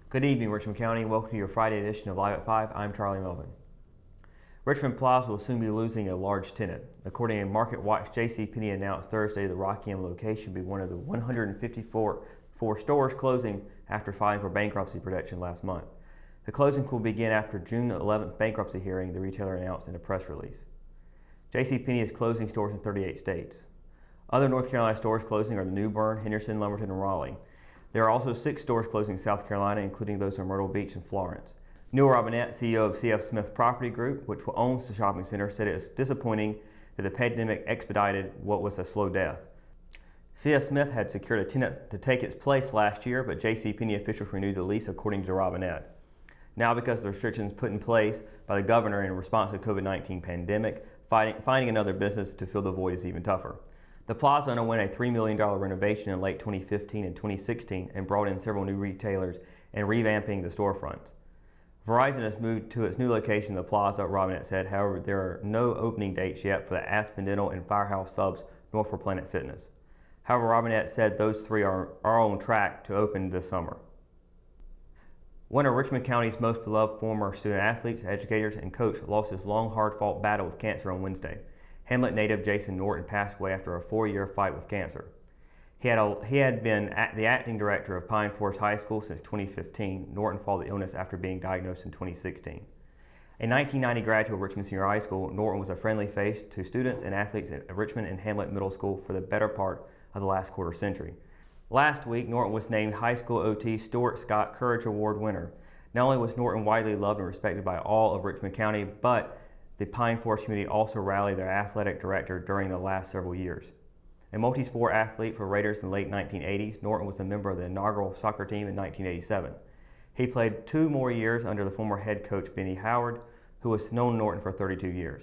Good evening, Richmond County. Welcome to your Friday edition of Live at 5. I'm Charlie Melvin. Richmond Plaza will soon be losing a large tenant. According to Market Watch, J.C. Penney announced Thursday the Rockingham location will be one of the 154 stores closing after filing for bankruptcy protection last month. The closings will begin after June 11th bankruptcy hearing, the retailer announced in a press release. J.C. Penney is closing stores in 38 states. Other North Carolina stores closing are the New Bern, Henderson, Lumberton, and Raleigh. There are also 6 stores closing in South Carolina, including those in Myrtle Beach and Florence. Neil Robinette, CEO of C.F. Smith Property Group, which owns the shopping center, said it is disappointing that the pandemic expedited what was a slow death. C.F. Smith had secured a tenant to take its place last year, but J.C. Penney officials renewed the lease, according to Robinette. Now, because of the restrictions put in place by the governor in response to the COVID-19 pandemic, finding another business to fill the void is even tougher. The plaza underwent a $3 million renovation in late 2015 and 2016 and brought in several new retailers and revamping the storefronts. Verizon has moved to its new location, the plaza, Robinette said. However, there are no opening dates yet for the Aspen Dental and Firehouse subs, nor for Planet Fitness. However, Robinette said those 3 are on track to open this summer. One of Richmond County's most beloved former student athletes, educators, and coach lost his long, hard-fought battle with cancer on Wednesday. Hamlet native Jason Norton passed away after a 4-year fight with cancer. He had been the acting director of Pine Forest High School since 2015. Norton fought the illness after being diagnosed in 2016. A 1990 graduate of Richmond Senior High School, Norton was a friendly face to students and athletes at Richmond and Hamlet Middle School for the better part of the last quarter century. Last week, Norton was named High School OT Stuart Scott Courage Award winner. Not only was Norton widely loved and respected by all of Richmond County, but the Pine Forest community also rallied their athletic director during the last several years. A multi-sport athlete for Raiders in the late 1980s, Norton was a member of the inaugural soccer team in 1987. He played 2 more years under the former head coach Benny Howard, who has known Norton for 32 years.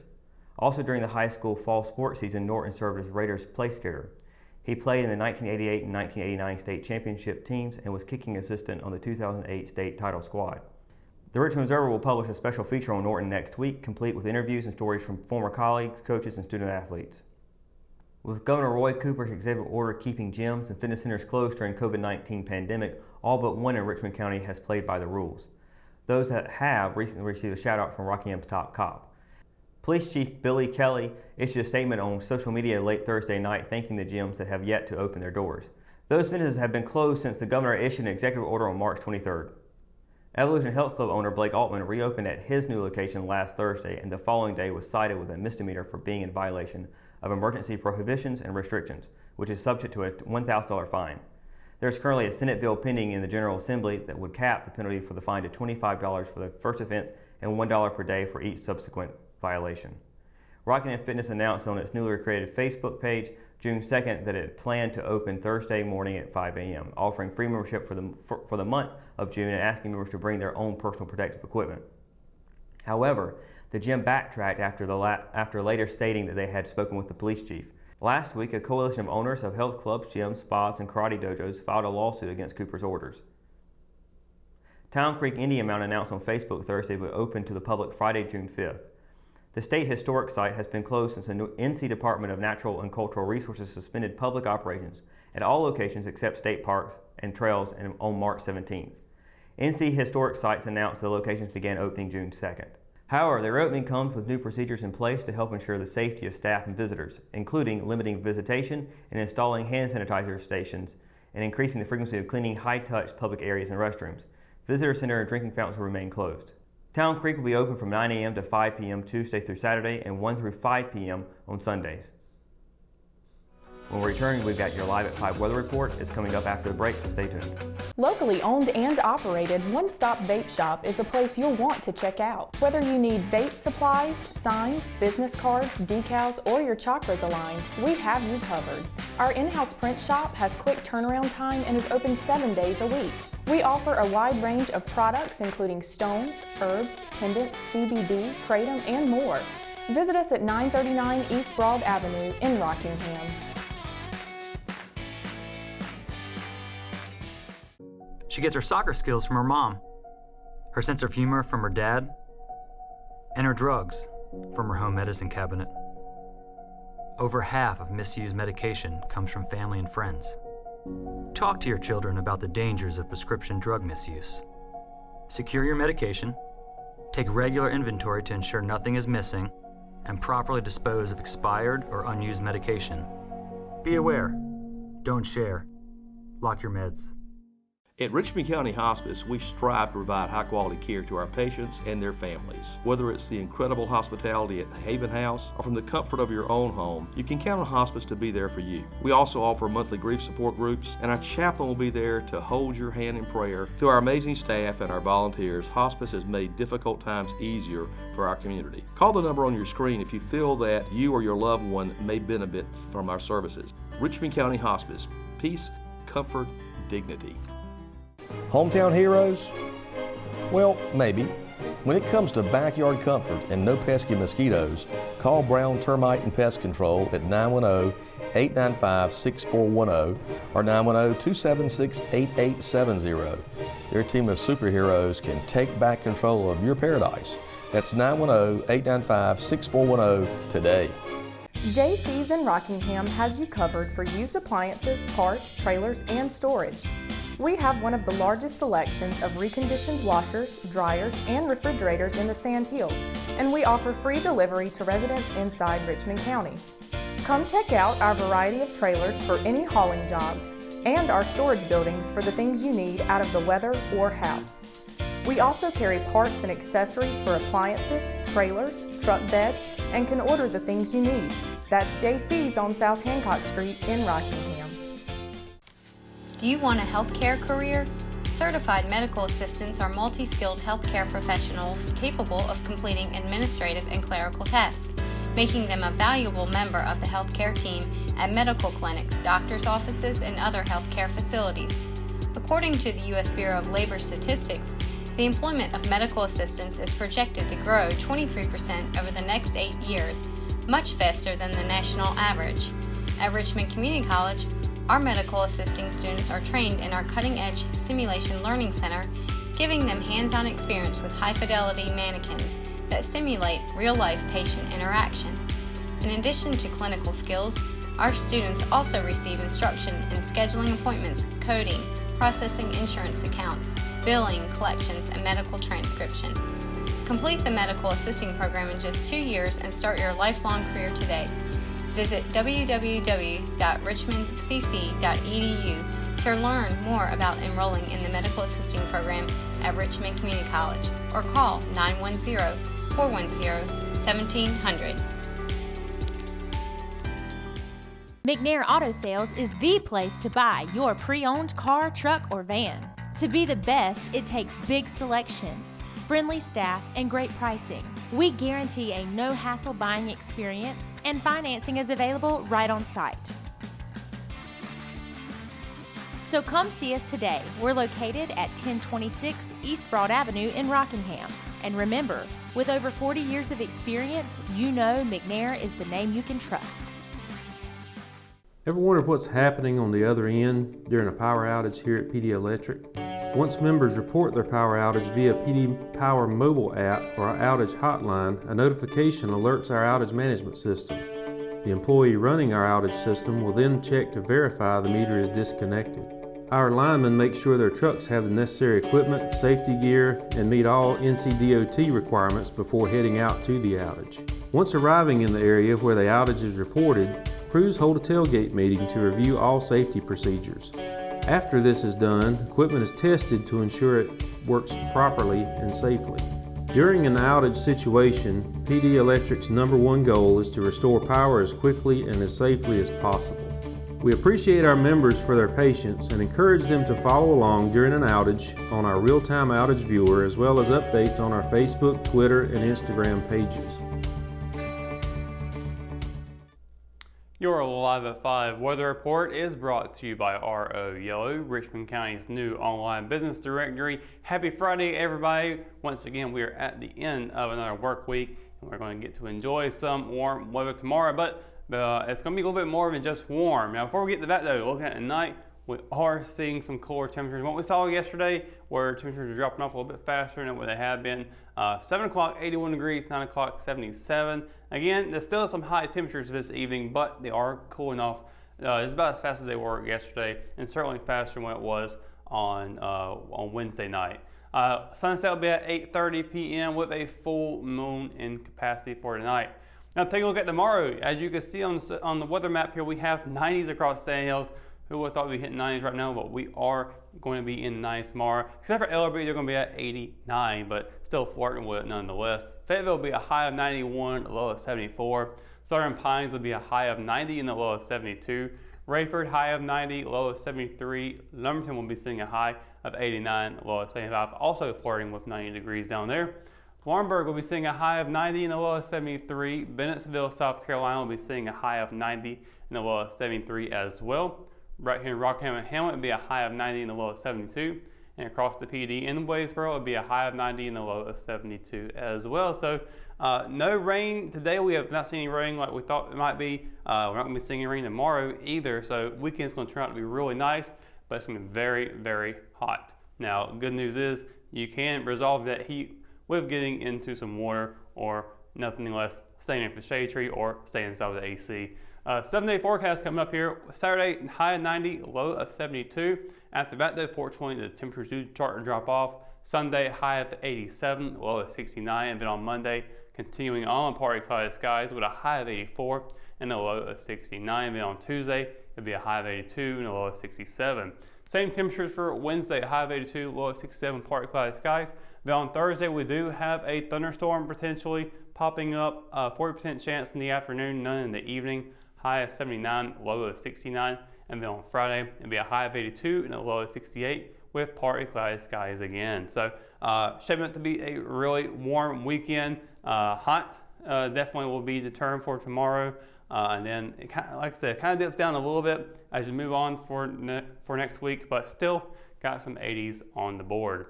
Also during the high school fall sports season, Norton served as Raiders place kicker. He played in the 1988 and 1989 state championship teams and was kicking assistant on the 2008 state title squad. The Richmond Observer will publish a special feature on Norton next week, complete with interviews and stories from former colleagues, coaches, and student athletes. With Governor Roy Cooper's executive order keeping gyms and fitness centers closed during COVID-19 pandemic, all but one in Richmond County has played by the rules. Those that have recently received a shout-out from Rockingham's top cop. Police Chief Billy Kelly issued a statement on social media late Thursday night thanking the gyms that have yet to open their doors. Those businesses have been closed since the governor issued an executive order on March 23rd. Evolution Health Club owner Blake Altman reopened at his new location last Thursday, and the following day was cited with a misdemeanor for being in violation of emergency prohibitions and restrictions, which is subject to a $1,000 fine. There is currently a Senate bill pending in the General Assembly that would cap the penalty for the fine to $25 for the first offense and $1 per day for each subsequent violation. Rockingham Fitness announced on its newly created Facebook page June 2nd that it planned to open Thursday morning at 5 a.m., offering free membership for the month of June and asking members to bring their own personal protective equipment. However, the gym backtracked after later stating that they had spoken with the police chief. Last week, a coalition of owners of health clubs, gyms, spas, and karate dojos filed a lawsuit against Cooper's orders. Town Creek Indian Mound announced on Facebook Thursday will open to the public Friday, June 5th. The state historic site has been closed since the NC Department of Natural and Cultural Resources suspended public operations at all locations except state parks and trails on March 17th. NC Historic Sites announced the locations began opening June 2nd. However, their opening comes with new procedures in place to help ensure the safety of staff and visitors, including limiting visitation and installing hand sanitizer stations and increasing the frequency of cleaning high-touch public areas and restrooms. Visitor center and drinking fountains will remain closed. Town Creek will be open from 9 a.m. to 5 p.m. Tuesday through Saturday and 1 through 5 p.m. on Sundays. When we return, we've got your Live at 5 weather report. It's coming up after the break, so stay tuned. Locally owned and operated, One Stop Vape Shop is a place you'll want to check out. Whether you need vape supplies, signs, business cards, decals, or your chakras aligned, we have you covered. Our in-house print shop has quick turnaround time and is open 7 days a week. We offer a wide range of products including stones, herbs, pendants, CBD, kratom, and more. Visit us at 939 East Broad Avenue in Rockingham. She gets her soccer skills from her mom, her sense of humor from her dad, and her drugs from her home medicine cabinet. Over half of misused medication comes from family and friends. Talk to your children about the dangers of prescription drug misuse. secure your medication, take regular inventory to ensure nothing is missing, and properly dispose of expired or unused medication. Be aware. Don't share. Lock your meds. At Richmond County Hospice, we strive to provide high-quality care to our patients and their families. Whether it's the incredible hospitality at the Haven House or from the comfort of your own home, you can count on hospice to be there for you. We also offer monthly grief support groups, and our chaplain will be there to hold your hand in prayer. Through our amazing staff and our volunteers, hospice has made difficult times easier for our community. Call the number on your screen if you feel that you or your loved one may benefit from our services. Richmond County Hospice. Peace, comfort, dignity. Hometown heroes? Well, maybe. When it comes to backyard comfort and no pesky mosquitoes, call Brown Termite and Pest Control at 910-895-6410 or 910-276-8870. Their team of superheroes can take back control of your paradise. That's 910-895-6410 today. J.C.'s in Rockingham has you covered for used appliances, parts, trailers, and storage. We have one of the largest selections of reconditioned washers, dryers, and refrigerators in the Sand Hills, and we offer free delivery to residents inside Richmond County. Come check out our variety of trailers for any hauling job and our storage buildings for the things you need out of the weather or house. We also carry parts and accessories for appliances, trailers, truck beds, and can order the things you need. That's J.C.'s on South Hancock Street in Rockingham. Do you want a healthcare career? Certified medical assistants are multi-skilled healthcare professionals capable of completing administrative and clerical tasks, making them a valuable member of the healthcare team at medical clinics, doctors' offices, and other healthcare facilities. According to the U.S. Bureau of Labor Statistics, the employment of medical assistants is projected to grow 23% over the next 8 years, much faster than the national average. At Richmond Community College, our medical assisting students are trained in our cutting-edge Simulation Learning Center, giving them hands-on experience with high-fidelity mannequins that simulate real-life patient interaction. In addition to clinical skills, our students also receive instruction in scheduling appointments, coding, processing insurance accounts, billing, collections, and medical transcription. Complete the medical assisting program in just 2 years and start your lifelong career today. Visit www.richmondcc.edu to learn more about enrolling in the medical assisting program at Richmond Community College or call 910-410-1700. McNair Auto Sales is the place to buy your pre-owned car, truck, or van. To be the best, it takes big selection, friendly staff, and great pricing. We guarantee a no-hassle buying experience, and financing is available right on site. So come see us today. We're located at 1026 East Broad Avenue in Rockingham. And remember, with over 40 years of experience, you know McNair is the name you can trust. Ever wondered what's happening on the other end during a power outage here at PD Electric? Once members report their power outage via PD Power mobile app or our outage hotline, a notification alerts our outage management system. The employee running our outage system will then check to verify the meter is disconnected. Our linemen make sure their trucks have the necessary equipment, safety gear, and meet all NCDOT requirements before heading out to the outage. Once arriving in the area where the outage is reported, crews hold a tailgate meeting to review all safety procedures. After this is done, equipment is tested to ensure it works properly and safely. During an outage situation, PD Electric's #1 goal is to restore power as quickly and as safely as possible. We appreciate our members for their patience and encourage them to follow along during an outage on our real-time outage viewer, as well as updates on our Facebook, Twitter, and Instagram pages. Your Live at 5 weather report is brought to you by RO Yellow, Richmond County's new online business directory. Happy Friday, everybody. Once again, we are at the end of another work week, and we're going to get to enjoy some warm weather tomorrow, but it's going to be a little bit more than just warm. Now, before we get to that, though, looking at the night, we are seeing some cooler temperatures. What we saw yesterday, where temperatures are dropping off a little bit faster than what they have been. 7 o'clock, 81 degrees, 9 o'clock, 77. Again, there's still some high temperatures this evening, but they are cooling off just about as fast as they were yesterday, and certainly faster than what it was on Wednesday night. Sunset will be at 8:30 p.m. with a full moon in capacity for tonight. Now take a look at tomorrow. As you can see on the weather map here, we have 90s across Sandy Hills. Who would have thought we'd be hitting 90s right now, but we are going to be in the 90s tomorrow. Except for Ellerby, they're going to be at 89, but still flirting with it nonetheless. Fayetteville will be a high of 91, a low of 74. Southern Pines will be a high of 90 and a low of 72. Rayford, high of 90, low of 73. Lumberton will be seeing a high of 89, low of 75, also flirting with 90 degrees down there. Laurinburg will be seeing a high of 90 and a low of 73. Bennettsville, South Carolina will be seeing a high of 90 and a low of 73 as well. Right here in Rockingham and Hamlet, it would be a high of 90 and a low of 72. And across the PD in Wadesboro, it would be a high of 90 and a low of 72 as well. So no rain today. We have not seen any rain like we thought it might be. We're not going to be seeing any rain tomorrow either. So weekend's going to turn out to be really nice, but it's going to be very, very hot. Now, good news is you can resolve that heat with getting into some water or nothing less staying in the shade tree or staying inside of the AC. 7-day forecast coming up here. Saturday, high of 90, low of 72. After that, though, fortunately, the temperatures do start to drop off. Sunday, high of 87, low of 69. And then on Monday, continuing on, partly cloudy skies with a high of 84 and a low of 69. And then on Tuesday, it'll be a high of 82 and a low of 67. Same temperatures for Wednesday, high of 82, low of 67, partly cloudy skies. Then on Thursday, we do have a thunderstorm potentially popping up, 40% chance in the afternoon, none in the evening. High of 79, low of 69, and then on Friday, it'll be a high of 82 and a low of 68 with partly cloudy skies again. So shaping up to be a really warm weekend. Hot definitely will be the term for tomorrow. And then, it like I said, it kind of dips down a little bit as you move on for next week, but still got some 80s on the board.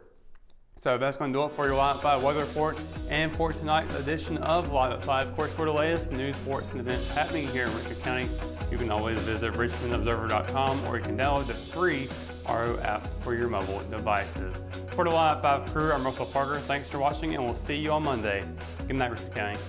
So that's going to do it for your Live at 5 weather report and for tonight's edition of Live at 5. Of course, for the latest news, sports, and events happening here in Richmond County, you can always visit richmondobserver.com or you can download the free RO app for your mobile devices. For the Live at 5 crew, I'm Russell Parker. Thanks for watching, and we'll see you on Monday. Good night, Richmond County.